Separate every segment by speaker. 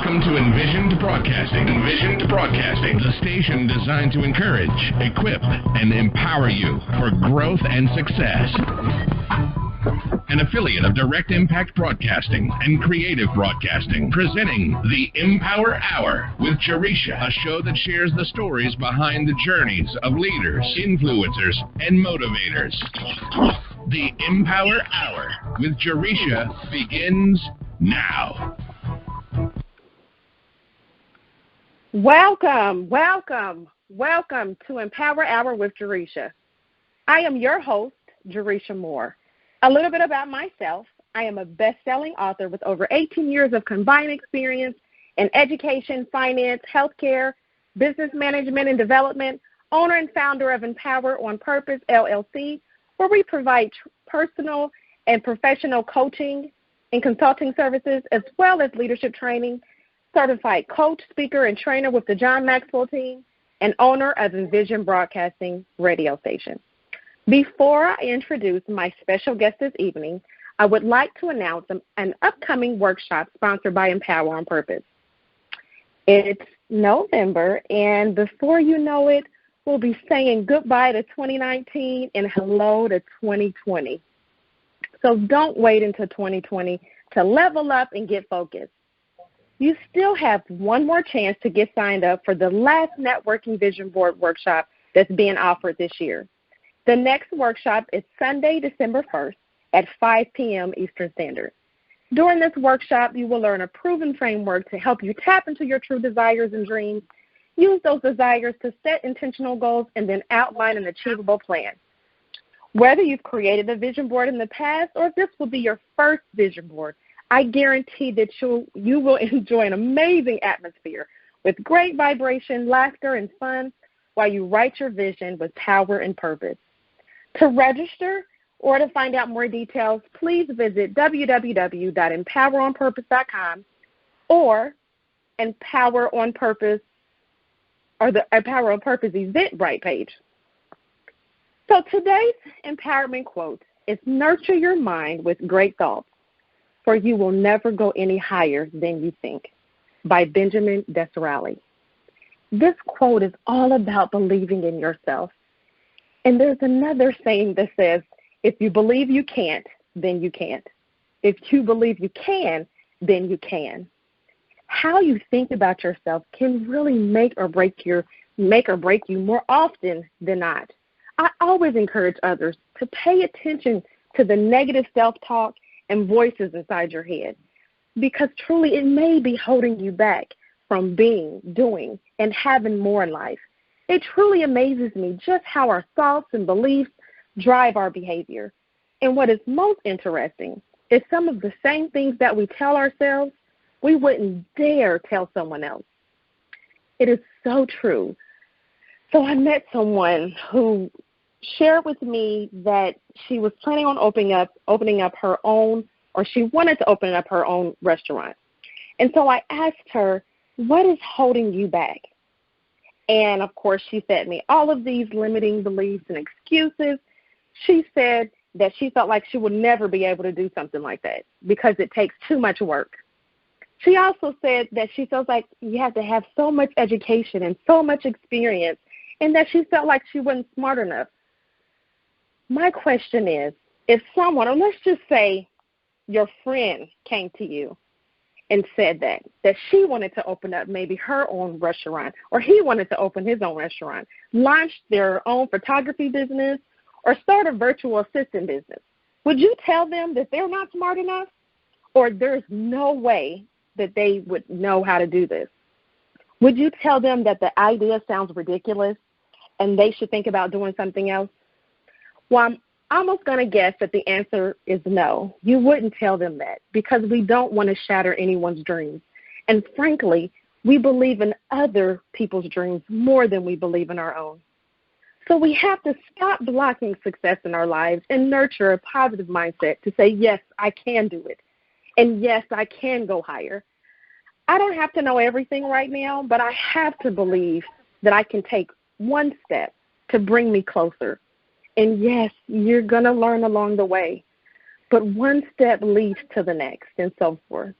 Speaker 1: Welcome to Envisioned Broadcasting. Envisioned Broadcasting, the station designed to encourage, equip, and empower you for growth and success. An affiliate of Direct Impact Broadcasting and Creative Broadcasting, presenting the EmPower Hour with Jaresha, a show that shares the stories behind the journeys of leaders, influencers, and motivators. The EmPower Hour with Jaresha begins now.
Speaker 2: Welcome to EmPower Hour with Jaresha. I am your host, Jaresha Moore. A little bit about myself. I am a best-selling author with over 18 years of combined experience in education, finance, healthcare, business management and development, owner and founder of EmPower on Purpose, LLC, where we provide personal and professional coaching and consulting services, as well as leadership training, certified coach, speaker, and trainer with the John Maxwell team, and owner of Envisioned Broadcasting radio station. Before I introduce my special guest this evening, I would like to announce an upcoming workshop sponsored by EmPower on Purpose. It's November, and before you know it, we'll be saying goodbye to 2019 and hello to 2020. So don't wait until 2020 to level up and get focused. You still have one more chance to get signed up for the last networking vision board workshop that's being offered this year. The next workshop is Sunday, December 1st at 5 p.m. Eastern Standard. During this workshop, you will learn a proven framework to help you tap into your true desires and dreams, use those desires to set intentional goals, and then outline an achievable plan. Whether you've created a vision board in the past or if this will be your first vision board, I guarantee that you will enjoy an amazing atmosphere with great vibration, laughter, and fun while you write your vision with power and purpose. To register or to find out more details, please visit www.empoweronpurpose.com or EmPower on Purpose or the EmPower on Purpose Eventbrite page. So today's empowerment quote is, "Nurture your mind with great thoughts, for you will never go any higher than you think," by Benjamin Disraeli. This quote is all about believing in yourself. And there's another saying that says, if you believe you can't, then you can't. If you believe you can, then you can. How you think about yourself can really make or break you more often than not. I always encourage others to pay attention to the negative self-talk and voices inside your head, because truly it may be holding you back from being, doing, and having more in life. It truly amazes me just how our thoughts and beliefs drive our behavior. And what is most interesting is some of the same things that we tell ourselves, we wouldn't dare tell someone else. It is so true. So I met someone who shared with me that she was planning on opening up her own, or she wanted to open up her own restaurant. And so I asked her, what is holding you back? And, of course, she said me all of these limiting beliefs and excuses. She said that she felt like she would never be able to do something like that because it takes too much work. She also said that she feels like you have to have so much education and so much experience, and that she felt like she wasn't smart enough. My question is, if someone, or let's just say your friend came to you and said that she wanted to open up maybe her own restaurant, or he wanted to open his own restaurant, launch their own photography business, or start a virtual assistant business, would you tell them that they're not smart enough, or there's no way that they would know how to do this? Would you tell them that the idea sounds ridiculous and they should think about doing something else? Well, I'm almost going to guess that the answer is no. You wouldn't tell them that, because we don't want to shatter anyone's dreams. And frankly, we believe in other people's dreams more than we believe in our own. So we have to stop blocking success in our lives and nurture a positive mindset to say, yes, I can do it. And yes, I can go higher. I don't have to know everything right now, but I have to believe that I can take one step to bring me closer. And yes, you're going to learn along the way, but one step leads to the next and so forth.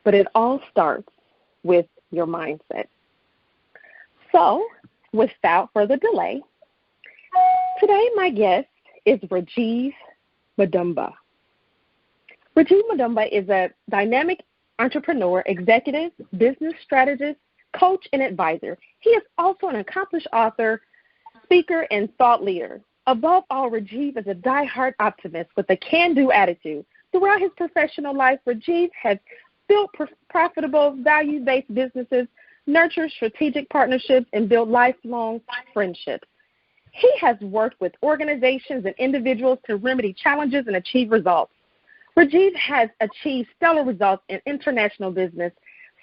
Speaker 2: But it all starts with your mindset. So, without further delay, today my guest is Rajeev Mudumba. Rajeev Mudumba is a dynamic entrepreneur, executive, business strategist, coach, and advisor. He is also an accomplished author, speaker, and thought leader. Above all, Rajeev is a diehard optimist with a can-do attitude. Throughout his professional life, Rajeev has built profitable, value-based businesses, nurtured strategic partnerships, and built lifelong friendships. He has worked with organizations and individuals to remedy challenges and achieve results. Rajeev has achieved stellar results in international business,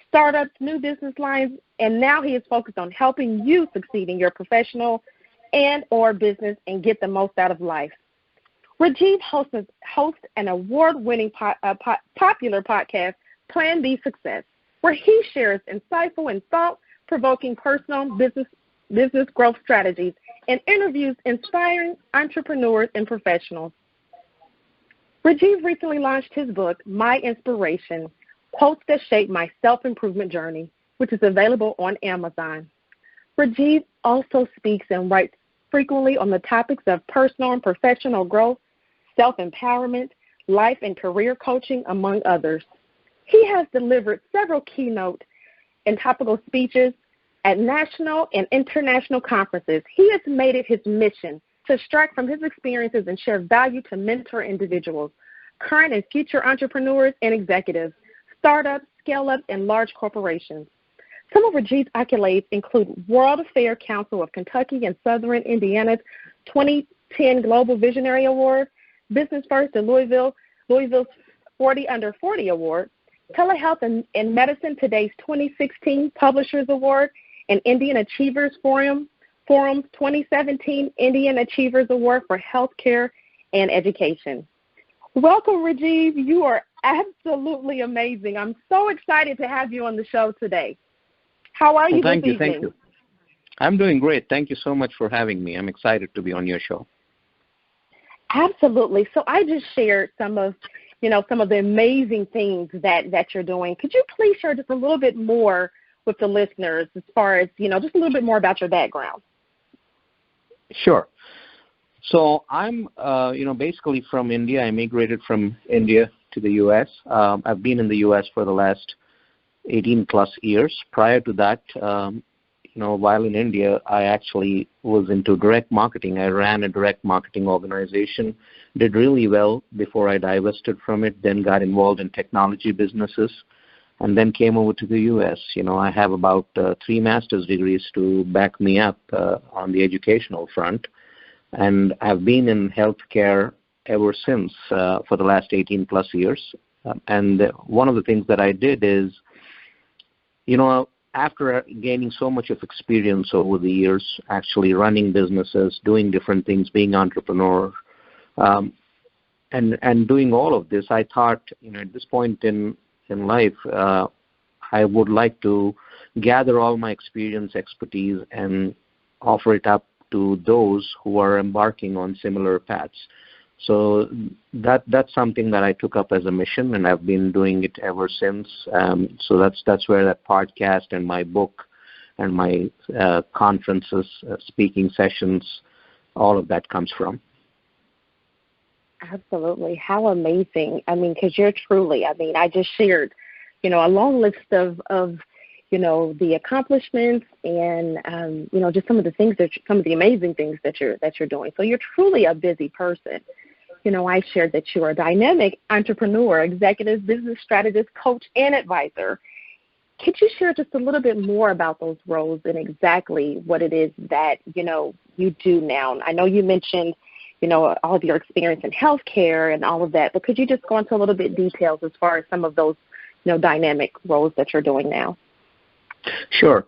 Speaker 2: startups, new business lines, and now he is focused on helping you succeed in your professional and or business and get the most out of life. Rajeev hosts an award-winning popular podcast, Plan B Success, where he shares insightful and thought-provoking personal business growth strategies and interviews inspiring entrepreneurs and professionals. Rajeev recently launched his book, My Inspiration, Quotes That Shape My Self-Improvement Journey, which is available on Amazon. Rajeev also speaks and writes frequently on the topics of personal and professional growth, self-empowerment, life and career coaching, among others. He has delivered several keynote and topical speeches at national and international conferences. He has made it his mission to extract from his experiences and share value to mentor individuals, current and future entrepreneurs and executives, startups, scale-ups, and large corporations. Some of Rajeev's accolades include World Fair Council of Kentucky and Southern Indiana's 2010 Global Visionary Award, Business First in Louisville's 40 Under 40 Award, Telehealth and Medicine Today's 2016 Publishers Award, and Indian Achievers Forum's 2017 Indian Achievers Award for Healthcare and Education. Welcome, Rajeev. You are absolutely amazing. I'm so excited to have you on the show today. How are you this evening?
Speaker 3: Thank you. I'm doing great. Thank you so much for having me. I'm excited to be on your show.
Speaker 2: Absolutely. So I just shared some of the amazing things that you're doing. Could you please share just a little bit more with the listeners as far as, just a little bit more about your background?
Speaker 3: Sure. So I'm, basically from India. I migrated from India to the U.S. I've been in the U.S. for the last 18-plus years. Prior to that, while in India, I actually was into direct marketing. I ran a direct marketing organization, did really well before I divested from it, then got involved in technology businesses, and then came over to the U.S. I have about 3 master's degrees to back me up on the educational front, and I've been in healthcare ever since for the last 18-plus years. And one of the things that I did is, after gaining so much of experience over the years, actually running businesses, doing different things, being an entrepreneur, and doing all of this, I thought, at this point in life, I would like to gather all my experience, expertise, and offer it up to those who are embarking on similar paths. So that's something that I took up as a mission, and I've been doing it ever since. So that's where that podcast and my book and my conferences, speaking sessions, all of that comes from.
Speaker 2: Absolutely. How amazing. Because you're truly, I just shared, a long list of the accomplishments and, just some of the amazing things that you're doing. So you're truly a busy person. I shared that you're a dynamic entrepreneur, executive, business strategist, coach, and advisor. Could you share just a little bit more about those roles and exactly what it is that, you do now? I know you mentioned, all of your experience in healthcare and all of that, but could you just go into a little bit details as far as some of those, dynamic roles that you're doing now?
Speaker 3: Sure.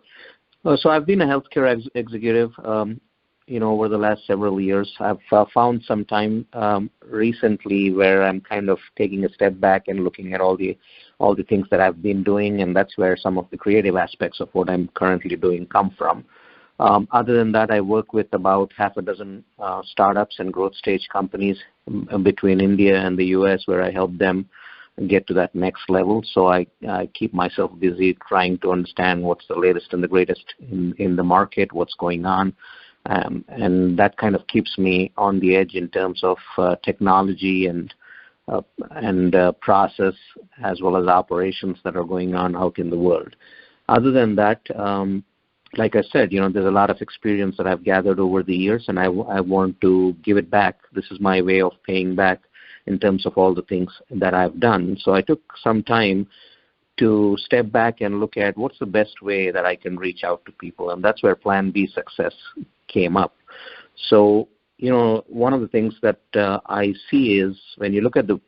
Speaker 3: So I've been a healthcare executive, over the last several years. I've found some time recently where I'm kind of taking a step back and looking at all the things that I've been doing, and that's where some of the creative aspects of what I'm currently doing come from. Other than that, I work with about half a dozen startups and growth stage companies between India and the U.S., where I help them get to that next level. So I keep myself busy trying to understand what's the latest and the greatest in the market, what's going on. And that kind of keeps me on the edge in terms of technology and process, as well as operations that are going on out in the world. Other than that, like I said, there's a lot of experience that I've gathered over the years, and I want to give it back. This is my way of paying back in terms of all the things that I've done. So I took some time to step back and look at what's the best way that I can reach out to people, and that's where Plan B Success came up. So, one of the things that I see is when you look at the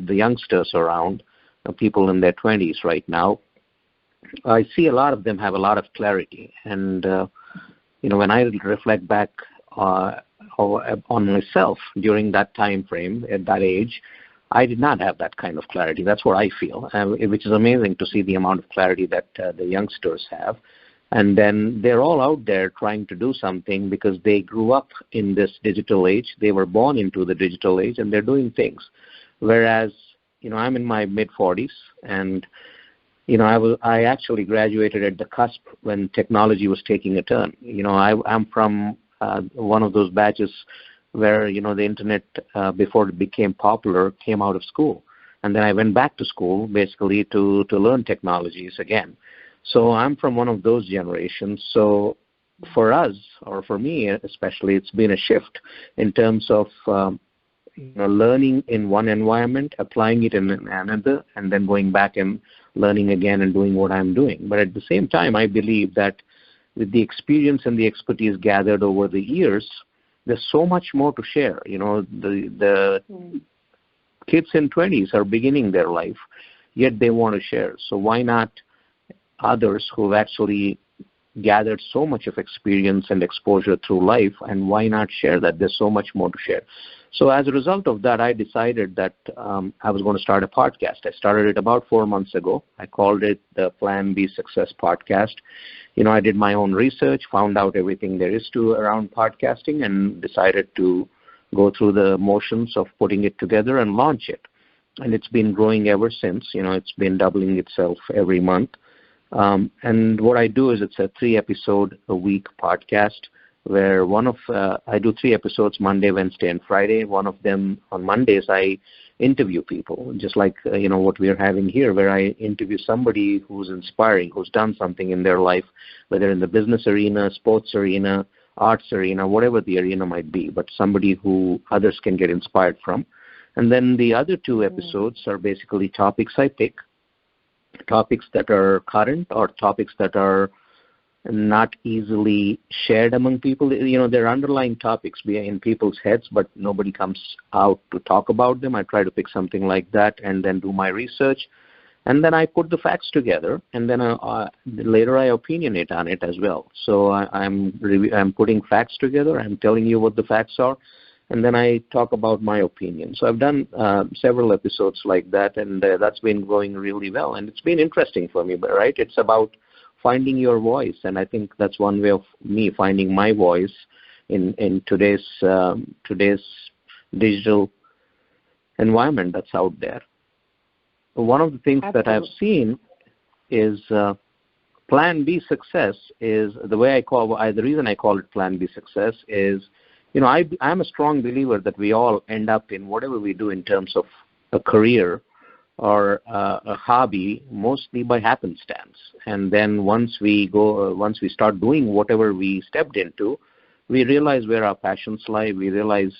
Speaker 3: youngsters around, people in their 20s right now, I see a lot of them have a lot of clarity. And, when I reflect back on myself during that time frame, at that age, I did not have that kind of clarity. That's what I feel, which is amazing to see the amount of clarity that the youngsters have. And then they're all out there trying to do something because they grew up in this digital age. They were born into the digital age, and they're doing things. Whereas, I'm in my mid-40s, and, I actually graduated at the cusp when technology was taking a turn. I'm from one of those batches where, the internet, before it became popular, came out of school. And then I went back to school, basically, to learn technologies again. So I'm from one of those generations. So for us, or for me especially, it's been a shift in terms of learning in one environment, applying it in another, and then going back and learning again and doing what I'm doing. But at the same time, I believe that with the experience and the expertise gathered over the years, there's so much more to share. The kids in 20s are beginning their life, yet they want to share. So why not others who've actually gathered so much of experience and exposure through life, and why not share that? There's so much more to share. So as a result of that, I decided that I was going to start a podcast. I started it about 4 months ago. I called it the Plan B Success Podcast. I did my own research, found out everything there is to around podcasting, and decided to go through the motions of putting it together and launch it. And it's been growing ever since. It's been doubling itself every month. And what I do is it's a 3-episode-a-week podcast where I do 3 episodes Monday, Wednesday, and Friday. One of them on Mondays, I interview people, just like, what we're having here, where I interview somebody who's inspiring, who's done something in their life, whether in the business arena, sports arena, arts arena, whatever the arena might be, but somebody who others can get inspired from. And then the other 2 episodes are basically topics I pick, topics that are current or topics that are not easily shared among people. There are underlying topics in people's heads, but nobody comes out to talk about them. I try to pick something like that and then do my research. And then I put the facts together, and then later I opinionate on it as well. So I'm putting facts together. I'm telling you what the facts are, and then I talk about my opinion. So I've done several episodes like that, and that's been going really well. And it's been interesting for me, but right? It's about finding your voice, and I think that's one way of me finding my voice in today's digital environment that's out there. One of the things that I've seen is Plan B Success is the reason I call it Plan B Success is, I'm a strong believer that we all end up in whatever we do in terms of a career or a hobby, mostly by happenstance. And then once we start doing whatever we stepped into, we realize where our passions lie. We realize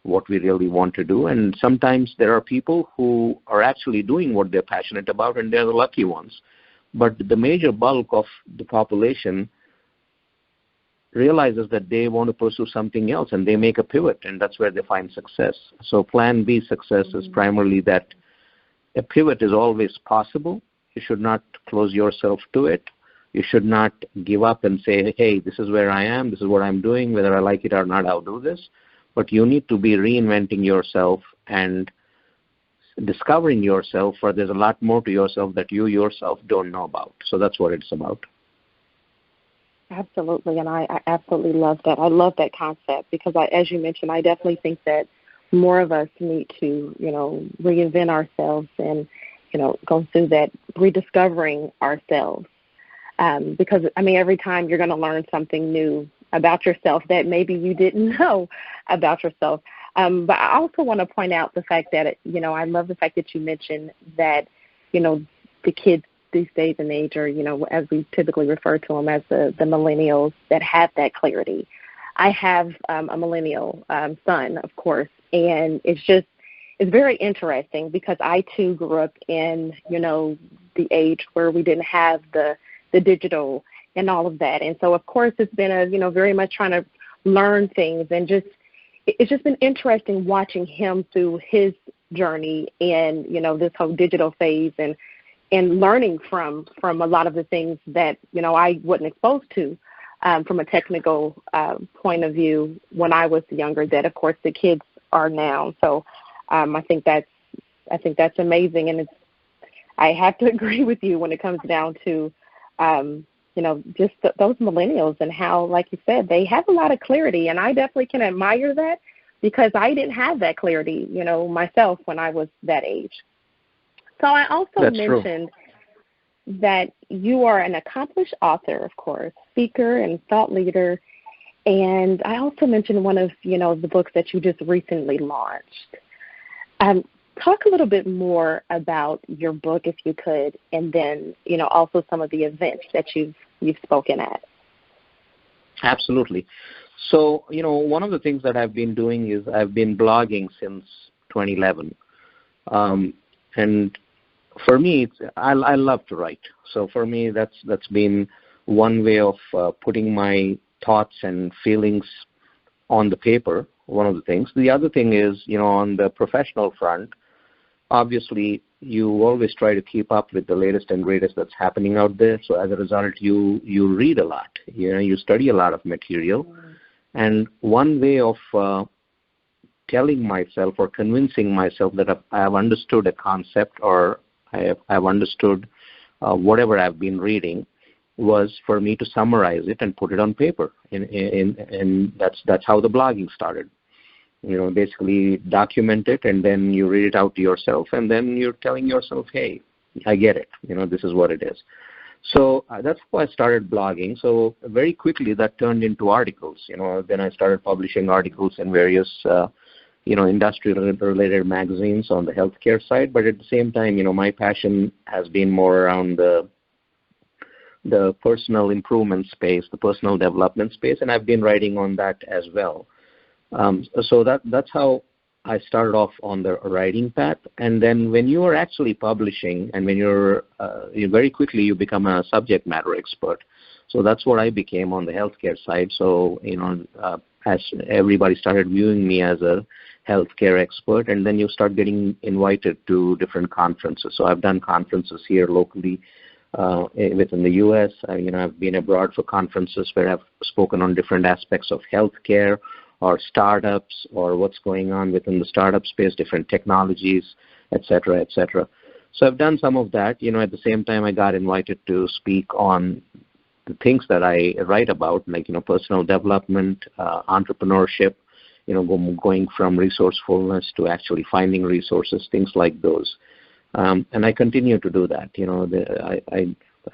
Speaker 3: what we really want to do. And sometimes there are people who are actually doing what they're passionate about, and they're the lucky ones. But the major bulk of the population realizes that they want to pursue something else, and they make a pivot, and that's where they find success. So Plan B Success is primarily that a pivot is always possible. You should not close yourself to it. You should not give up and say, hey, this is where I am, this is what I'm doing, whether I like it or not, I'll do this. But you need to be reinventing yourself and discovering yourself, for there's a lot more to yourself that you yourself don't know about. So that's what it's about.
Speaker 2: Absolutely, and I absolutely love that. I love that concept because, as you mentioned, I definitely think that more of us need to, reinvent ourselves and going through that, rediscovering ourselves. Because, every time you're going to learn something new about yourself that maybe you didn't know about yourself. But I also want to point out the fact that, I love the fact that you mentioned that, the kids these days and age are, as we typically refer to them as the millennials that have that clarity. I have a millennial son, of course, and it's very interesting because I, too, grew up in, the age where we didn't have the digital and all of that. And so, of course, it's been very much trying to learn things, and it's just been interesting watching him through his journey and, this whole digital phase and learning from a lot of the things that, I wasn't exposed to from a technical point of view when I was younger that, of course, the kids are now. So I think that's amazing. And I have to agree with you when it comes down to, just those millennials and how, like you said, they have a lot of clarity. And I definitely can admire that because I didn't have that clarity, myself when I was that age. So I also mentioned that you are an accomplished author, of course, speaker and thought leader. And I also mentioned one of, the books that you just recently launched. Talk a little bit more about your book, if you could, and then, also some of the events that you've spoken at.
Speaker 3: Absolutely. So, one of the things that I've been doing is I've been blogging since 2011. And for me, I love to write. So for me, that's been one way of putting my thoughts and feelings on the paper, one of the things. The other thing is, on the professional front, obviously, you always try to keep up with the latest and greatest that's happening out there. So as a result, you read a lot. You study a lot of material. Mm-hmm. And one way of telling myself or convincing myself that I have understood a concept or I've understood whatever I've been reading was for me to summarize it and put it on paper. And that's how the blogging started. Basically document it, and then you read it out to yourself, and then you're telling yourself, hey, I get it. this is what it is. So that's how I started blogging. So very quickly that turned into articles. Then I started publishing articles in various, industry-related magazines on the healthcare side. But at the same time, my passion has been more around the personal improvement space, the personal development space, and I've been writing on that as well. So that's how I started off on the writing path. And then when you are actually publishing and when you very quickly you become a subject matter expert. So that's what I became on the healthcare side. So, as everybody started viewing me as a healthcare expert, and then you start getting invited to different conferences. So I've done conferences here locally within the U.S. I've been abroad for conferences where I've spoken on different aspects of healthcare or startups or what's going on within the startup space, different technologies, et cetera, et cetera. So I've done some of that. At the same time, I got invited to speak on the things that I write about, like, personal development, entrepreneurship, going from resourcefulness to actually finding resources, things like those. And I continue to do that.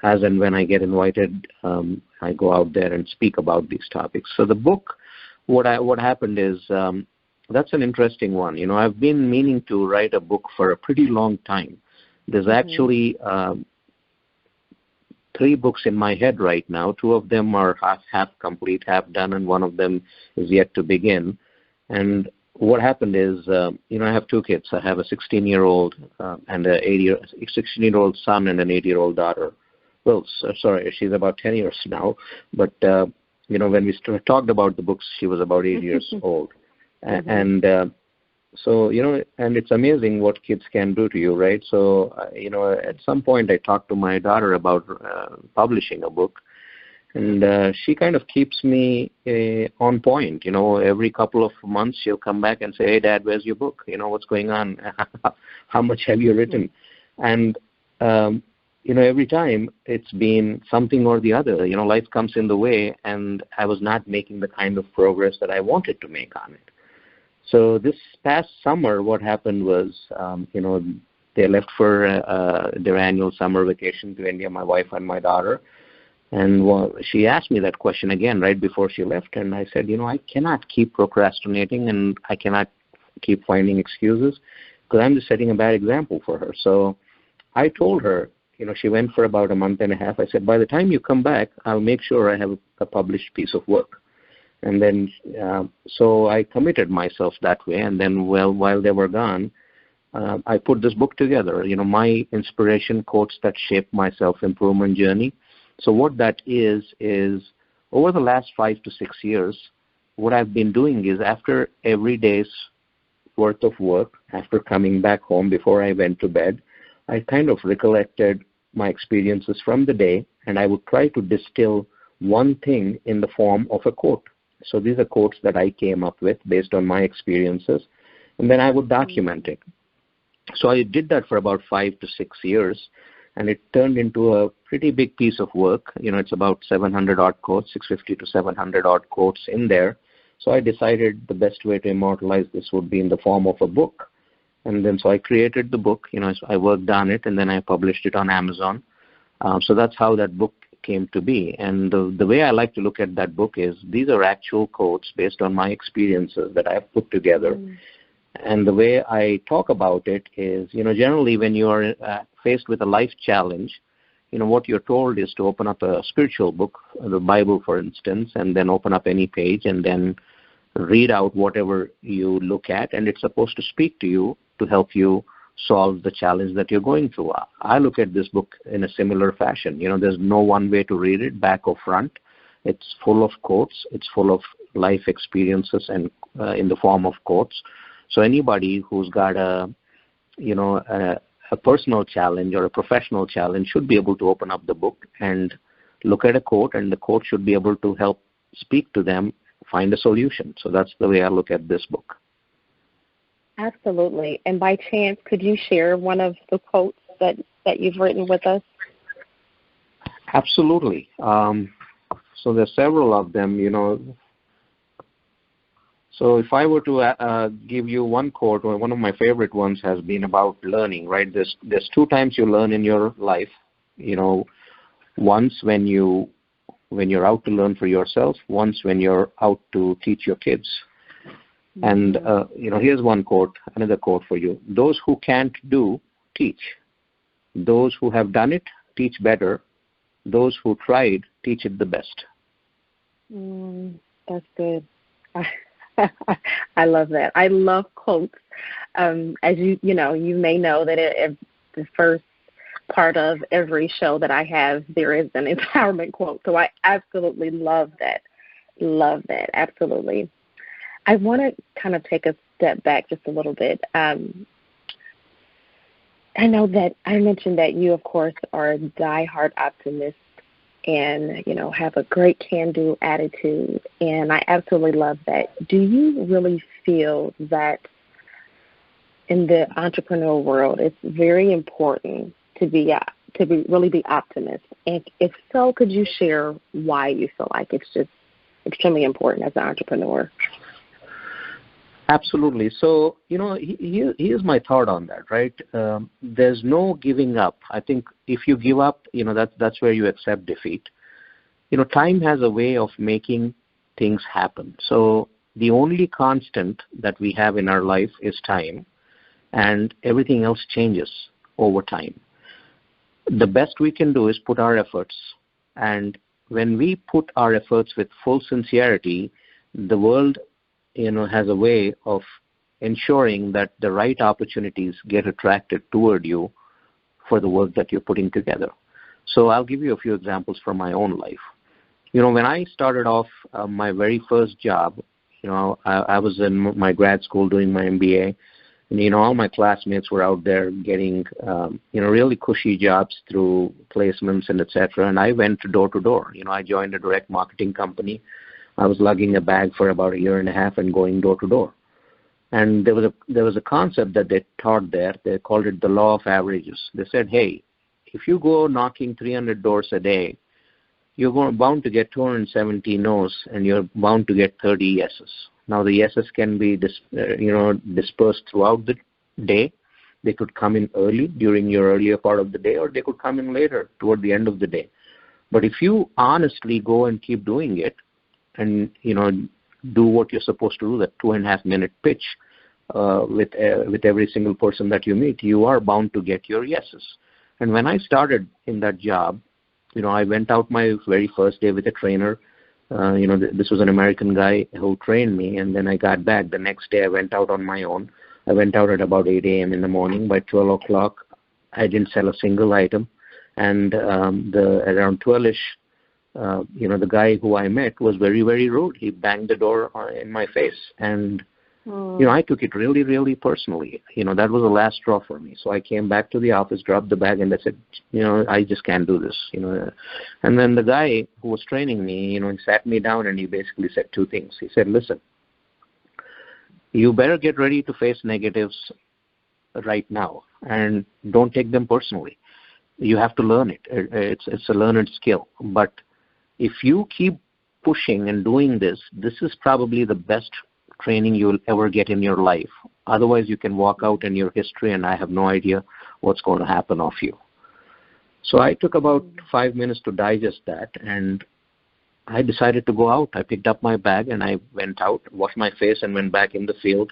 Speaker 3: As and when I get invited, I go out there and speak about these topics. So the book, what happened is, that's an interesting one. I've been meaning to write a book for a pretty long time. There's actually 3 books in my head right now. 2 of them are half complete, half done, and one of them is yet to begin. And what happened is, I have 2 kids. I have a 16-year-old and a 16-year-old son and an 8-year-old daughter. Well, sorry, she's about 10 years now. But, when we talked about the books, she was about 8 years old. And so, and it's amazing what kids can do to you, right? So, at some point I talked to my daughter about publishing a book. And she kind of keeps me on point. Every couple of months she'll come back and say, hey, Dad, where's your book? What's going on? How much have you written? And, every time it's been something or the other. Life comes in the way, and I was not making the kind of progress that I wanted to make on it. So this past summer, what happened was, They left for their annual summer vacation to India, my wife and my daughter. And she asked me that question again right before she left, and I said, I cannot keep procrastinating, and I cannot keep finding excuses, because I'm just setting a bad example for her. So I told her, she went for about a month and a half. I said, by the time you come back, I'll make sure I have a published piece of work. And then, so I committed myself that way. And then, while they were gone, I put this book together, my inspiration quotes that shaped my self-improvement journey. So what that is over the last 5 to 6 years, what I've been doing is after every day's worth of work, after coming back home before I went to bed, I kind of recollected my experiences from the day, and I would try to distill one thing in the form of a quote. So these are quotes that I came up with based on my experiences, and then I would document it. So I did that for about 5 to 6 years, and it turned into a pretty big piece of work. It's about 700-odd quotes, 650 to 700-odd quotes in there. So I decided the best way to immortalize this would be in the form of a book. And then so I created the book, I worked on it, and then I published it on Amazon. So that's how that book came to be. And the way I like to look at that book is these are actual quotes based on my experiences that I've put together. And the way I talk about it is, generally when you are faced with a life challenge, what you're told is to open up a spiritual book, the Bible, for instance, and then open up any page and then read out whatever you look at, and it's supposed to speak to you to help you solve the challenge that you're going through. I look at this book in a similar fashion. There's no one way to read it, back or front. It's full of quotes. It's full of life experiences and in the form of quotes. So anybody who's got a personal challenge or a professional challenge should be able to open up the book and look at a quote, and the quote should be able to help speak to them, find a solution. So that's the way I look at this book.
Speaker 2: Absolutely. And by chance, could you share one of the quotes that you've written with us?
Speaker 3: Absolutely. So there's several of them, So if I were to give you one quote, or one of my favorite ones has been about learning, right? There's 2 times you learn in your life, once when you're out to learn for yourself, once when you're out to teach your kids. And, here's one quote, another quote for you. Those who can't do, teach. Those who have done it, teach better. Those who tried, teach it the best.
Speaker 2: That's good. I love that. I love quotes. As you may know that the first part of every show that I have, there is an empowerment quote. So I absolutely love that. Love that. Absolutely. I want to kind of take a step back just a little bit. I know that I mentioned that you, of course, are a diehard optimist and, have a great can-do attitude, and I absolutely love that. Do you really feel that in the entrepreneurial world it's very important to really be optimist? And if so, could you share why you feel like it's just extremely important as an entrepreneur?
Speaker 3: Absolutely. So, here's my thought on that, right? There's no giving up. I think if you give up, that's where you accept defeat. Time has a way of making things happen. So the only constant that we have in our life is time, and everything else changes over time. The best we can do is put our efforts, and when we put our efforts with full sincerity, the world has a way of ensuring that the right opportunities get attracted toward you for the work that you're putting together. So I'll give you a few examples from my own life. When I started off my very first job, I was in my grad school doing my MBA, and, all my classmates were out there getting, really cushy jobs through placements and et cetera, and I went door to door. I joined a direct marketing company. I was lugging a bag for about a year and a half and going door to door. And there was a concept that they taught there. They called it the law of averages. They said, hey, if you go knocking 300 doors a day, you're bound to get 270 no's, and you're bound to get 30 yeses. Now the yeses can be dispersed throughout the day, They could come in early during your earlier part of the day, or they could come in later toward the end of the day. But if you honestly go and keep doing it and, do what you're supposed to do, that 2.5-minute pitch with every single person that you meet, you are bound to get your yeses. And when I started in that job, I went out my very first day with a trainer. This was an American guy who trained me, and then I got back. The next day I went out on my own. I went out at about 8 a.m. in the morning. By 12 o'clock, I didn't sell a single item. And around 12-ish, the guy who I met was very, very rude. He banged the door in my face. And, I took it really, really personally. That was the last straw for me. So I came back to the office, dropped the bag, and I said, I just can't do this. And then the guy who was training me, he sat me down and he basically said two things. He said, listen, you better get ready to face negatives right now, and don't take them personally. You have to learn it. It's a learned skill. But if you keep pushing and doing this is probably the best training you will ever get in your life. Otherwise, you can walk out in your history, and I have no idea what's going to happen of you. So I took about 5 minutes to digest that, and I decided to go out. I picked up my bag, and I went out, washed my face, and went back in the field.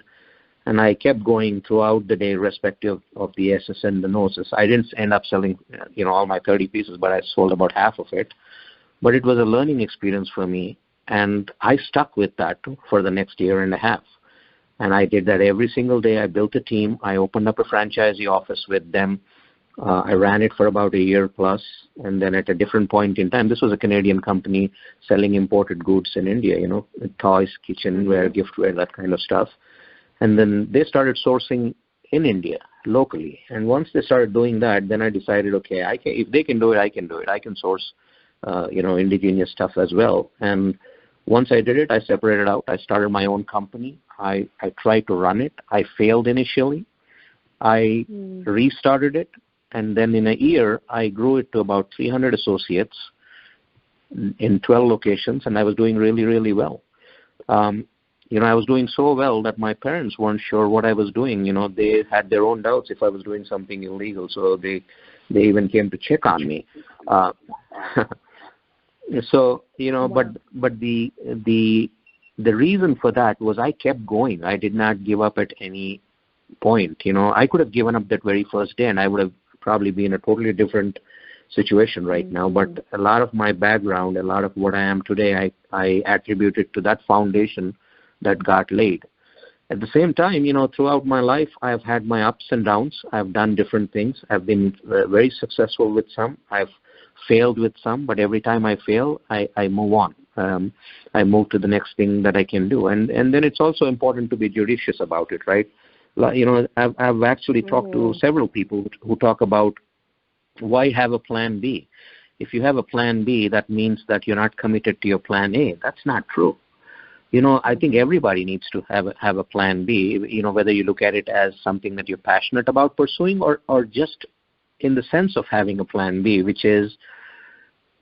Speaker 3: And I kept going throughout the day, irrespective of the yeses and the noses. I didn't end up selling, all my 30 pieces, but I sold about half of it. But it was a learning experience for me, and I stuck with that for the next year and a half. And I did that every single day. I built a team. I opened up a franchisee office with them. I ran it for about a year plus, and then at a different point in time, this was a Canadian company selling imported goods in India, toys, kitchenware, giftware, that kind of stuff. And then they started sourcing in India, locally. And once they started doing that, then I decided, okay, if they can do it, I can do it. I can source, indigenous stuff as well. And once I did it, I separated out. I started my own company. I tried to run it. I failed initially. I restarted it. And then in a year, I grew it to about 300 associates in 12 locations, and I was doing really, really well. I was doing so well that my parents weren't sure what I was doing. They had their own doubts if I was doing something illegal, so they even came to check on me. So, but the reason for that was I kept going. I did not give up at any point. I could have given up that very first day, and I would have probably be in a totally different situation right now. But a lot of my background, a lot of what I am today, I attribute it to that foundation that got laid. At the same time, throughout my life, I've had my ups and downs. I've done different things. I've been very successful with some. I've failed with some, but every time I fail, I move on. I move to the next thing that I can do. And then it's also important to be judicious about it, right? I've actually talked to several people who talk about why have a plan B. If you have a plan B, that means that you're not committed to your plan A. That's not true. I think everybody needs to have a plan B, whether you look at it as something that you're passionate about pursuing or just in the sense of having a plan B, which is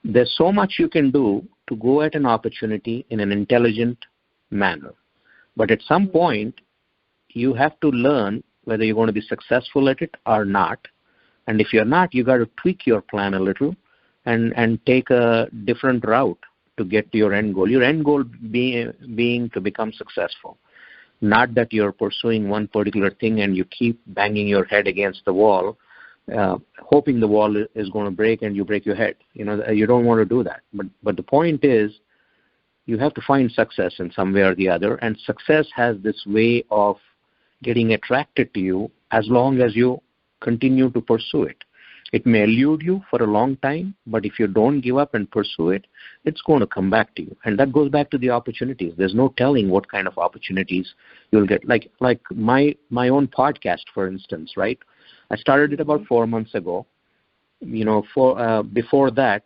Speaker 3: there's so much you can do to go at an opportunity in an intelligent manner. But at some point, you have to learn whether you're going to be successful at it or not. And if you're not, you got to tweak your plan a little and take a different route to get to your end goal. Your end goal being to become successful. Not that you're pursuing one particular thing and you keep banging your head against the wall, hoping the wall is going to break and you break your head. You don't want to do that. But the point is, you have to find success in some way or the other, and success has this way of getting attracted to you as long as you continue to pursue it. It may elude you for a long time, but if you don't give up and pursue it, it's going to come back to you. And that goes back to the opportunities. There's no telling what kind of opportunities you'll get. Like my own podcast, for instance, right? I started it about 4 months ago. Before that,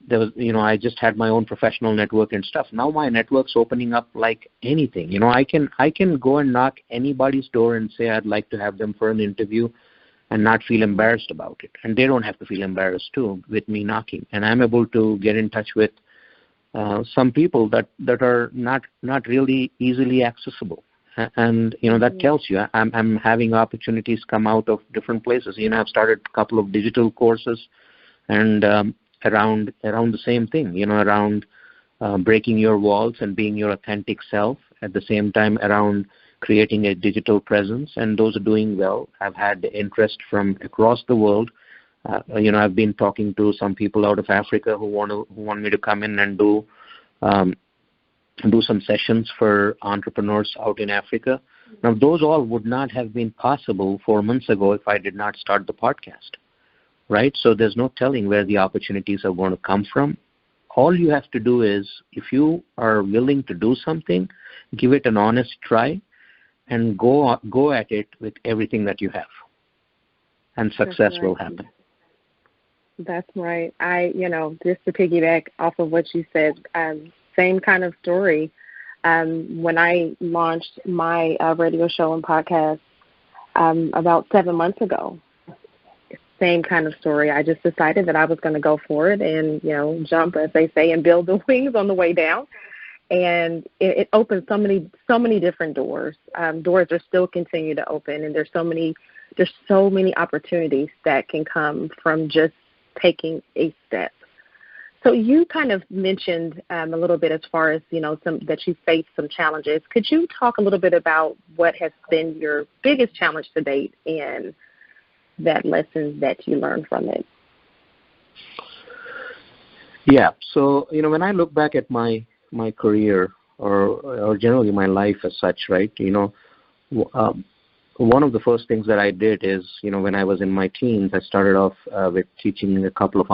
Speaker 3: there was, I just had my own professional network and stuff. Now my network's opening up like anything. I can go and knock anybody's door and say I'd like to have them for an interview and not feel embarrassed about it. And they don't have to feel embarrassed too with me knocking. And I'm able to get in touch with some people that are not really easily accessible. And, that tells you I'm having opportunities come out of different places. I've started a couple of digital courses and around the same thing, around breaking your walls and being your authentic self, at the same time around creating a digital presence, and those are doing well. I've had interest from across the world. I've been talking to some people out of Africa who want me to come in and do some sessions for entrepreneurs out in Africa. Now, those all would not have been possible 4 months ago if I did not start the podcast, right? So there's no telling where the opportunities are going to come from. All you have to do is, if you are willing to do something, give it an honest try and go at it with everything that you have, and success will happen.
Speaker 2: That's right. Just to piggyback off of what you said, same kind of story. When I launched my radio show and podcast about 7 months ago, same kind of story. I just decided that I was going to go for it and, jump, as they say, and build the wings on the way down. And it opened so many different doors. Doors are still continue to open, and there's so many opportunities that can come from just taking a step. So you kind of mentioned a little bit as far as, that you faced some challenges. Could you talk a little bit about what has been your biggest challenge to date and that lessons that you learned from it?
Speaker 3: Yeah. So, when I look back at my career or generally my life as such, right, one of the first things that I did is, when I was in my teens, I started off with teaching a couple of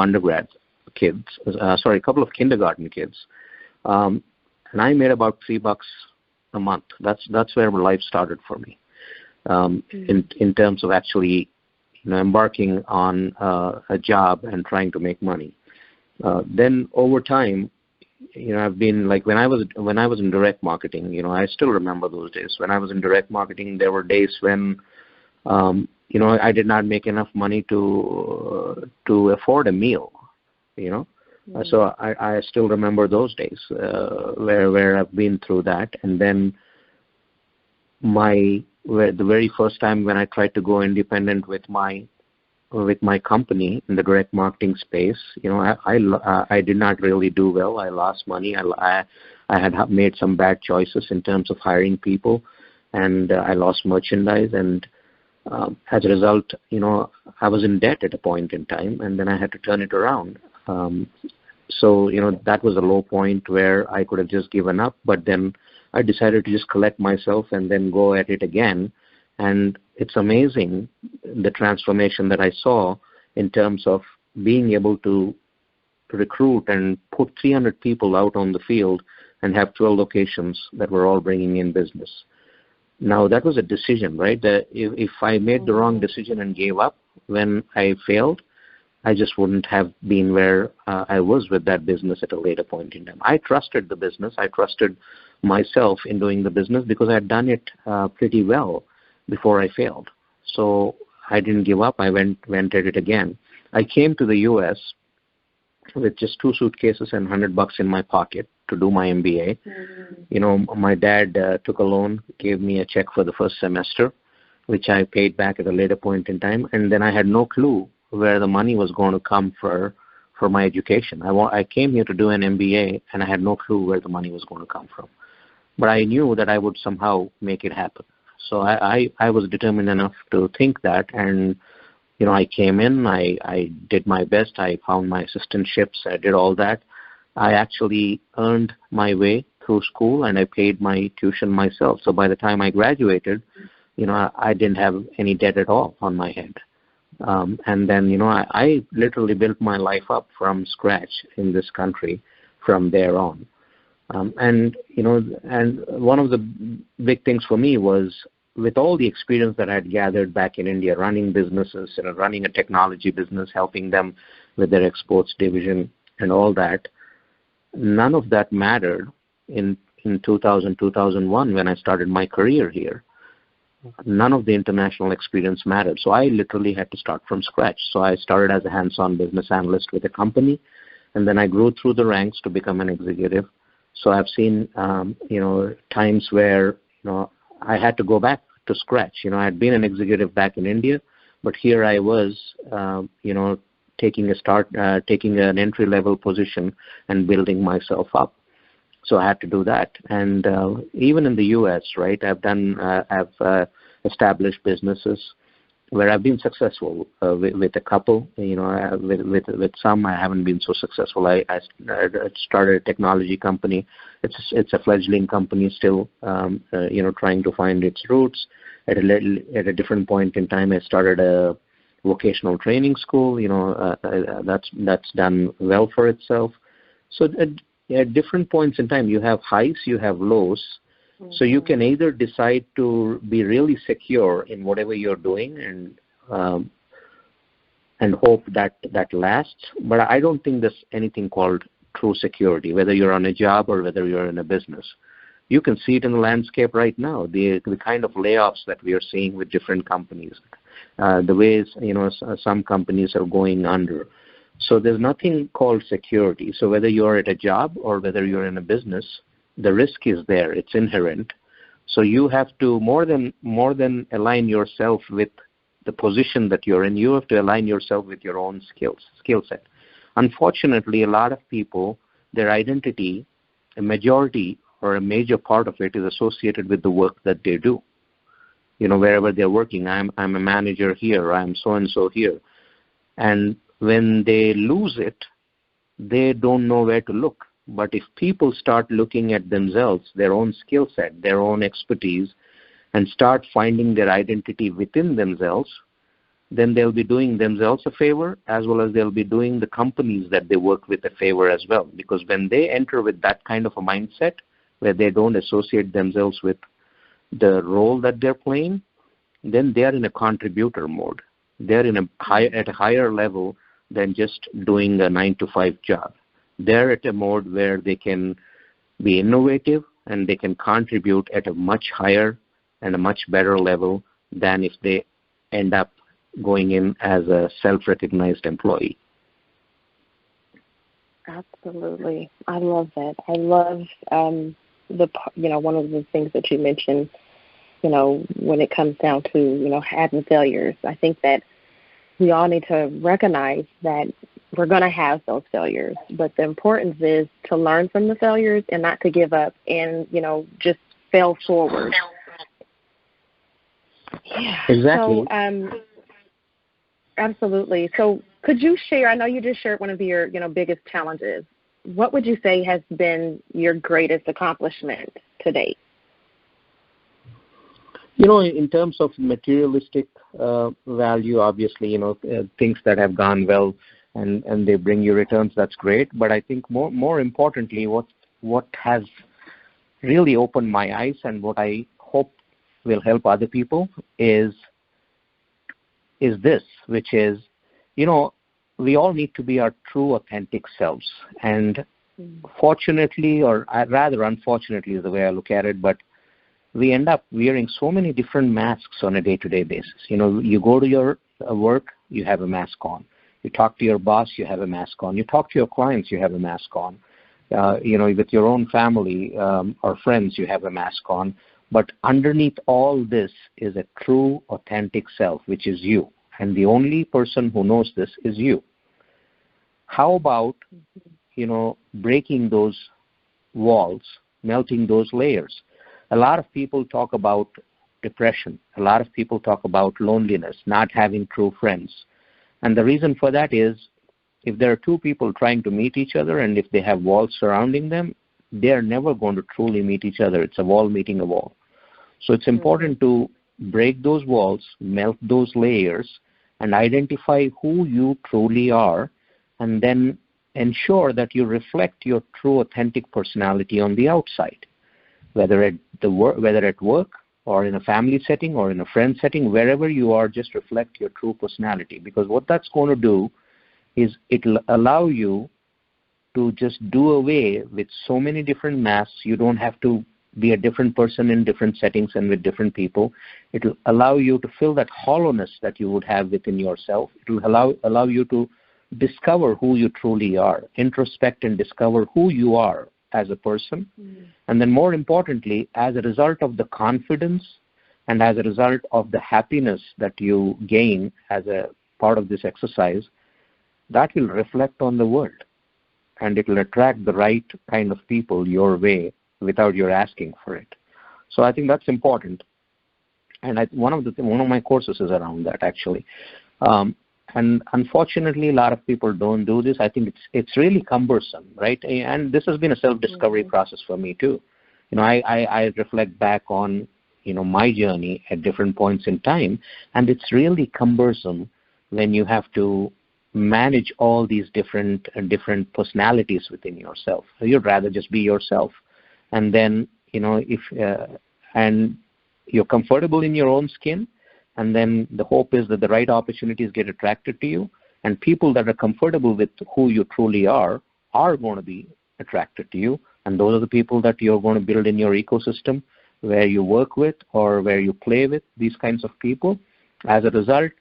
Speaker 3: couple of kindergarten kids. And I made about $3 a month. That's where my life started for me, in terms of actually, embarking on a job and trying to make money. Then over time, I've been like, when I was in direct marketing, I still remember those days. When I was in direct marketing, there were days when, I did not make enough money to afford a meal, Mm-hmm. So I still remember those days where I've been through that. And then the very first time when I tried to go independent with my company in the direct marketing space, I did not really do well. I lost money. I had made some bad choices in terms of hiring people, and I lost merchandise. And as a result, I was in debt at a point in time, and then I had to turn it around. So that was a low point where I could have just given up, but then I decided to just collect myself and then go at it again. And it's amazing the transformation that I saw in terms of being able to recruit and put 300 people out on the field and have 12 locations that were all bringing in business. Now, that was a decision, right? That if I made the wrong decision and gave up when I failed, I just wouldn't have been where I was with that business at a later point in time. I trusted the business. I trusted myself in doing the business because I had done it pretty well before I failed. So I didn't give up. I went at it again. I came to the U.S. with just 2 suitcases and $100 in my pocket to do my MBA. Mm-hmm. My dad took a loan, gave me a check for the first semester, which I paid back at a later point in time. And then I had no clue where the money was going to come for my education. I came here to do an MBA, and I had no clue where the money was going to come from. But I knew that I would somehow make it happen. So I was determined enough to think that, and I came in, I did my best, I found my assistantships, I did all that. I actually earned my way through school, and I paid my tuition myself. So by the time I graduated, I didn't have any debt at all on my head. And then, I literally built my life up from scratch in this country from there on. And one of the big things for me was, with all the experience that I had gathered back in India, running businesses, running a technology business, helping them with their exports division and all that, none of that mattered in 2000, 2001 when I started my career here. None of the international experience mattered. So I literally had to start from scratch. So I started as a hands-on business analyst with a company, and then I grew through the ranks to become an executive. So I've seen, times where, I had to go back to scratch. I had been an executive back in India, but here I was, taking an entry-level position and building myself up. So I had to do that. And even in the U.S., right, I've established businesses where I've been successful with a couple. With some I haven't been so successful. I started a technology company. It's a fledgling company still, trying to find its roots. At a different point in time, I started a vocational training school. That's done well for itself. So at different points in time, you have highs, you have lows. Mm-hmm. So you can either decide to be really secure in whatever you're doing and hope that lasts. But I don't think there's anything called true security, whether you're on a job or whether you're in a business. You can see it in the landscape right now, the kind of layoffs that we are seeing with different companies, the ways, some companies are going under. So there's nothing called security. So whether you're at a job or whether you're in a business, the risk is there. It's inherent. So you have to more than align yourself with the position that you're in. You have to align yourself with your own skill set. Unfortunately, a lot of people, their identity, a majority or a major part of it is associated with the work that they do. Wherever they're working, I'm a manager here, I'm so-and-so here. And when they lose it, they don't know where to look. But if people start looking at themselves, their own skill set, their own expertise, and start finding their identity within themselves, then they'll be doing themselves a favor, as well as they'll be doing the companies that they work with a favor as well. Because when they enter with that kind of a mindset, where they don't associate themselves with the role that they're playing, then they're in a contributor mode. They're at a higher level than just doing a 9-to-5 job. They're at a mode where they can be innovative and they can contribute at a much higher and a much better level than if they end up going in as a self-recognized employee.
Speaker 2: Absolutely. I love that. I love one of the things that you mentioned, when it comes down to, having failures. I think that we all need to recognize that we're going to have those failures, but the importance is to learn from the failures and not to give up and, just fail forward. Yeah.
Speaker 3: Exactly.
Speaker 2: So, absolutely. So could you share, I know you just shared one of your, biggest challenges. What would you say has been your greatest accomplishment to date?
Speaker 3: In terms of materialistic value, obviously, things that have gone well and they bring you returns, that's great. But I think more importantly, what has really opened my eyes and what I hope will help other people is this, which is, we all need to be our true, authentic selves. And fortunately, or rather unfortunately is the way I look at it, but we end up wearing so many different masks on a day-to-day basis. You go to your work, you have a mask on. You talk to your boss, you have a mask on. You talk to your clients, you have a mask on. With your own family or friends, you have a mask on. But underneath all this is a true, authentic self, which is you. And the only person who knows this is you. How about, breaking those walls, melting those layers? A lot of people talk about depression. A lot of people talk about loneliness, not having true friends. And the reason for that is if there are two people trying to meet each other and if they have walls surrounding them, they are never going to truly meet each other. It's a wall meeting a wall. So it's important to break those walls, melt those layers, and identify who you truly are, and then ensure that you reflect your true, authentic personality on the outside, whether at work or in a family setting or in a friend setting, wherever you are, just reflect your true personality. Because what that's going to do is it'll allow you to just do away with so many different masks. You don't have to be a different person in different settings and with different people. It will allow you to fill that hollowness that you would have within yourself. It will allow you to discover who you truly are, introspect and discover who you are as a person. And then more importantly, as a result of the confidence and as a result of the happiness that you gain as a part of this exercise, that will reflect on the world. And it will attract the right kind of people your way without your asking for it. So I think that's important. And one of my courses is around that, actually. And unfortunately, a lot of people don't do this. I think it's really cumbersome, right? And this has been a self-discovery process for me too. I reflect back on my journey at different points in time, and it's really cumbersome when you have to manage all these different personalities within yourself. So you'd rather just be yourself, and then and you're comfortable in your own skin. And then the hope is that the right opportunities get attracted to you, and people that are comfortable with who you truly are going to be attracted to you. And those are the people that you're going to build in your ecosystem, where you work with or where you play with these kinds of people. As a result,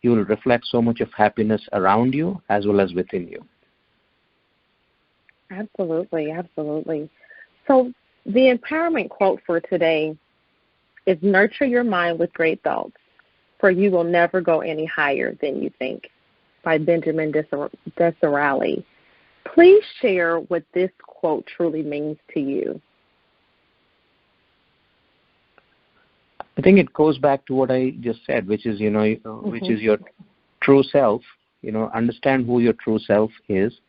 Speaker 3: you will reflect so much of happiness around you as well as within you.
Speaker 2: Absolutely, absolutely. So the empowerment quote for today is "Nurture your mind with great thoughts, for you will never go any higher than you think," by Benjamin Disraeli. Please share what this quote truly means to you.
Speaker 3: I think it goes back to what I just said, which is, which is your true self. Understand who your true self is.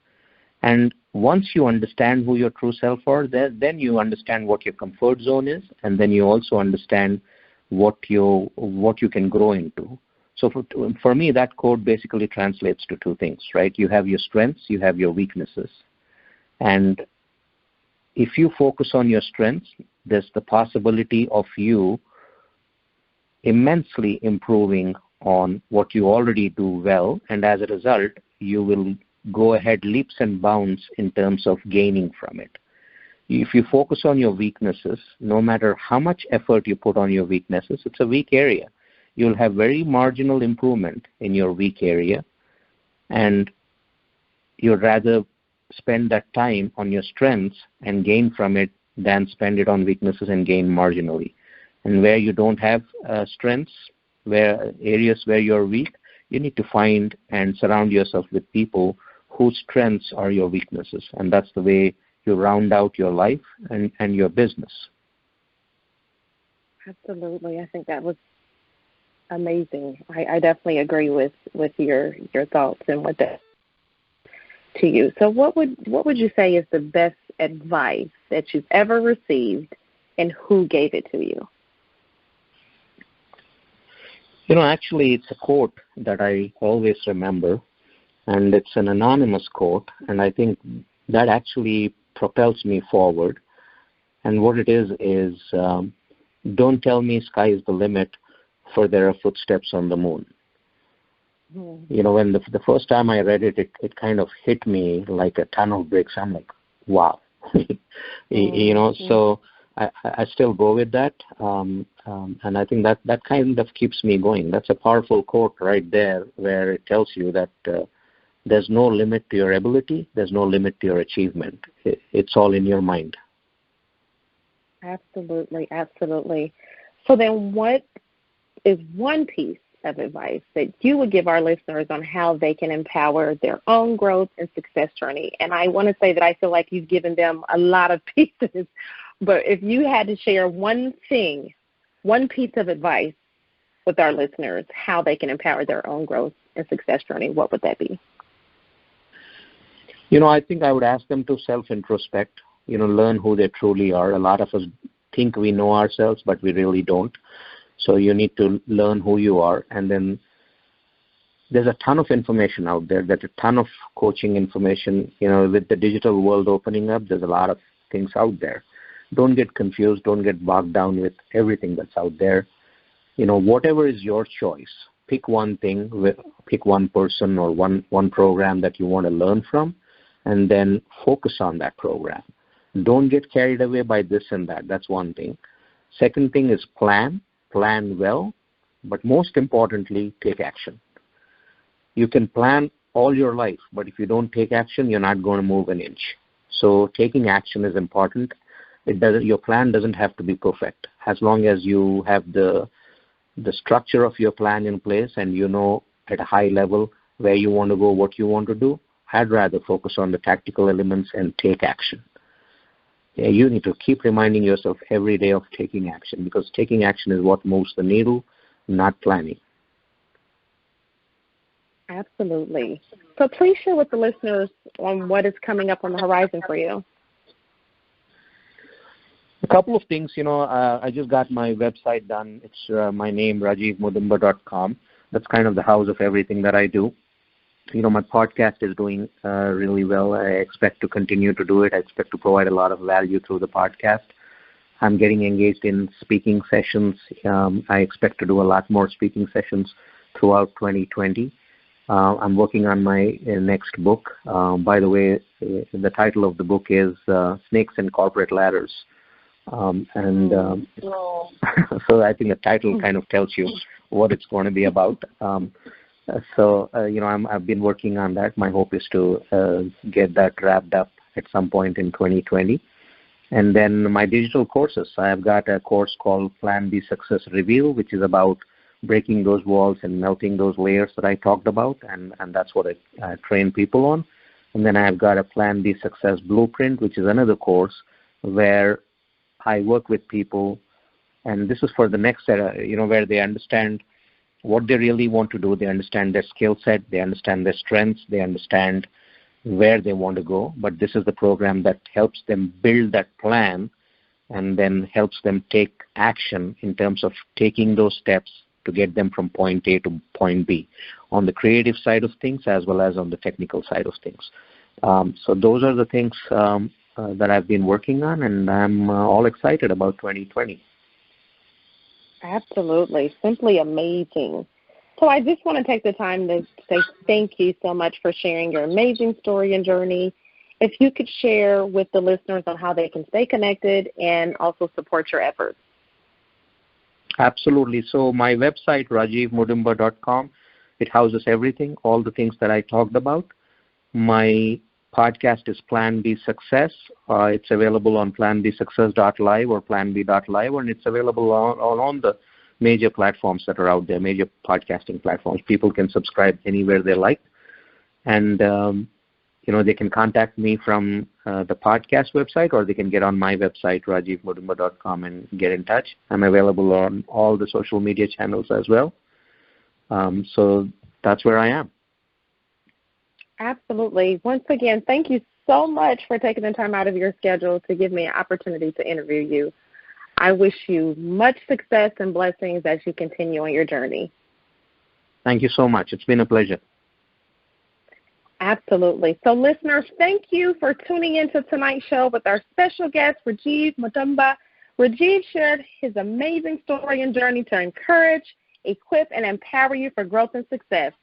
Speaker 3: And once you understand who your true self are, then you understand what your comfort zone is, and then you also understand what you can grow into. So for me, that quote basically translates to two things, right? You have your strengths, you have your weaknesses. And if you focus on your strengths, there's the possibility of you immensely improving on what you already do well, and as a result, you will go ahead leaps and bounds in terms of gaining from it. If you focus on your weaknesses, no matter how much effort you put on your weaknesses, it's a weak area. You'll have very marginal improvement in your weak area, and you'd rather spend that time on your strengths and gain from it than spend it on weaknesses and gain marginally. And where you don't have strengths, areas where you're weak, you need to find and surround yourself with people whose strengths are your weaknesses. And that's the way you round out your life and your business.
Speaker 2: Absolutely. I think that was amazing. I definitely agree with your thoughts and what that to you. So what would you say is the best advice that you've ever received, and who gave it to you?
Speaker 3: Actually, it's a quote that I always remember, and it's an anonymous quote, and I think that actually propels me forward. And what it is don't tell me sky is the limit, for there are footsteps on the moon. When the first time I read it, it kind of hit me like a ton of bricks. I'm like, wow. So I still go with that. And I think that kind of keeps me going. That's a powerful quote right there, where it tells you that there's no limit to your ability, there's no limit to your achievement. It's all in your mind.
Speaker 2: Absolutely, absolutely. So then what is one piece of advice that you would give our listeners on how they can empower their own growth and success journey? And I want to say that I feel like you've given them a lot of pieces, but if you had to share one piece of advice with our listeners, how they can empower their own growth and success journey, what would that be?
Speaker 3: I think I would ask them to self-introspect, learn who they truly are. A lot of us think we know ourselves, but we really don't. So you need to learn who you are. And then there's a ton of information out there. There's a ton of coaching information. With the digital world opening up, there's a lot of things out there. Don't get confused. Don't get bogged down with everything that's out there. Whatever is your choice, pick one thing, pick one person or one program that you want to learn from, and then focus on that program. Don't get carried away by this and that. That's one thing. Second thing is plan well, but most importantly, take action. You can plan all your life, but if you don't take action, you're not going to move an inch. So taking action is important. Your plan doesn't have to be perfect. As long as you have the structure of your plan in place and you know at a high level where you want to go, what you want to do, I'd rather focus on the tactical elements and take action. Yeah, you need to keep reminding yourself every day of taking action, because taking action is what moves the needle, not planning.
Speaker 2: Absolutely. So please share with the listeners on what is coming up on the horizon for you.
Speaker 3: A couple of things, I just got my website done. It's my name, RajeevMudumba.com. That's kind of the house of everything that I do. My podcast is doing really well. I expect to continue to do it. I expect to provide a lot of value through the podcast. I'm getting engaged in speaking sessions. I expect to do a lot more speaking sessions throughout 2020. I'm working on my next book. By the way, the title of the book is Snakes and Corporate Ladders. So I think the title kind of tells you what it's going to be about. I've been working on that. My hope is to get that wrapped up at some point in 2020. And then my digital courses. I've got a course called Plan B Success Reveal, which is about breaking those walls and melting those layers that I talked about, and that's what I train people on. And then I've got a Plan B Success Blueprint, which is another course where I work with people, and this is for the next set, where they understand what they really want to do. They understand their skill set, they understand their strengths, they understand where they want to go. But this is the program that helps them build that plan and then helps them take action in terms of taking those steps to get them from point A to point B, on the creative side of things as well as on the technical side of things. So those are the things that I've been working on, and I'm all excited about 2020.
Speaker 2: Absolutely. Simply amazing. So I just want to take the time to say thank you so much for sharing your amazing story and journey. If you could share with the listeners on how they can stay connected and also support your efforts.
Speaker 3: Absolutely. So my website, RajeevMudumba.com, it houses everything, all the things that I talked about. My podcast is Plan B Success. It's available on planbsuccess.live or planb.live, and it's available on the major platforms that are out there, major podcasting platforms. People can subscribe anywhere they like. And, they can contact me from the podcast website, or they can get on my website, RajeevMudumba.com, and get in touch. I'm available on all the social media channels as well. So that's where I am.
Speaker 2: Absolutely. Once again, thank you so much for taking the time out of your schedule to give me an opportunity to interview you. I wish you much success and blessings as you continue on your journey.
Speaker 3: Thank you so much. It's been a pleasure.
Speaker 2: Absolutely. So, listeners, thank you for tuning into tonight's show with our special guest, Rajeev Mudumba. Rajeev shared his amazing story and journey to encourage, equip, and empower you for growth and success.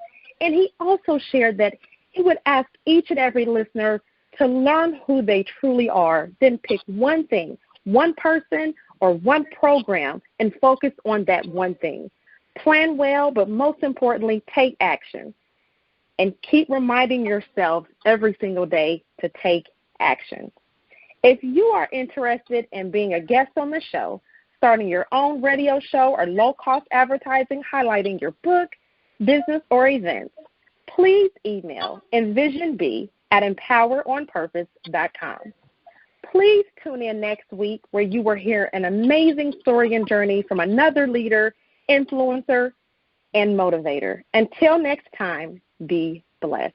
Speaker 2: And he also shared that he would ask each and every listener to learn who they truly are, then pick one thing, one person, or one program, and focus on that one thing. Plan well, but most importantly, take action. And keep reminding yourself every single day to take action. If you are interested in being a guest on the show, starting your own radio show or low-cost advertising highlighting your book, business, or events, please email envisionb@empoweronpurpose.com. Please tune in next week where you will hear an amazing story and journey from another leader, influencer, and motivator. Until next time, be blessed.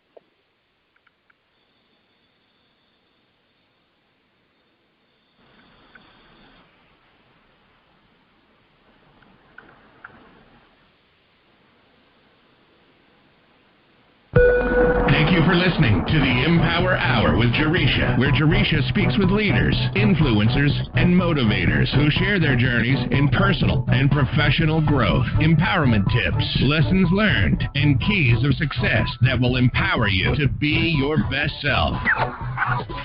Speaker 1: Thank you for listening to the EmPower Hour with Jaresha, where Jaresha speaks with leaders, influencers, and motivators who share their journeys in personal and professional growth, empowerment tips, lessons learned, and keys of success that will empower you to be your best self.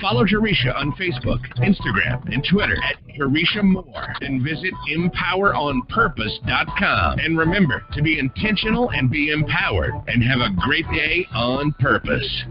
Speaker 1: Follow Jaresha on Facebook, Instagram, and Twitter at Jaresha Moore, and visit EmPowerOnPurpose.com. And remember to be intentional and be empowered, and have a great day on purpose.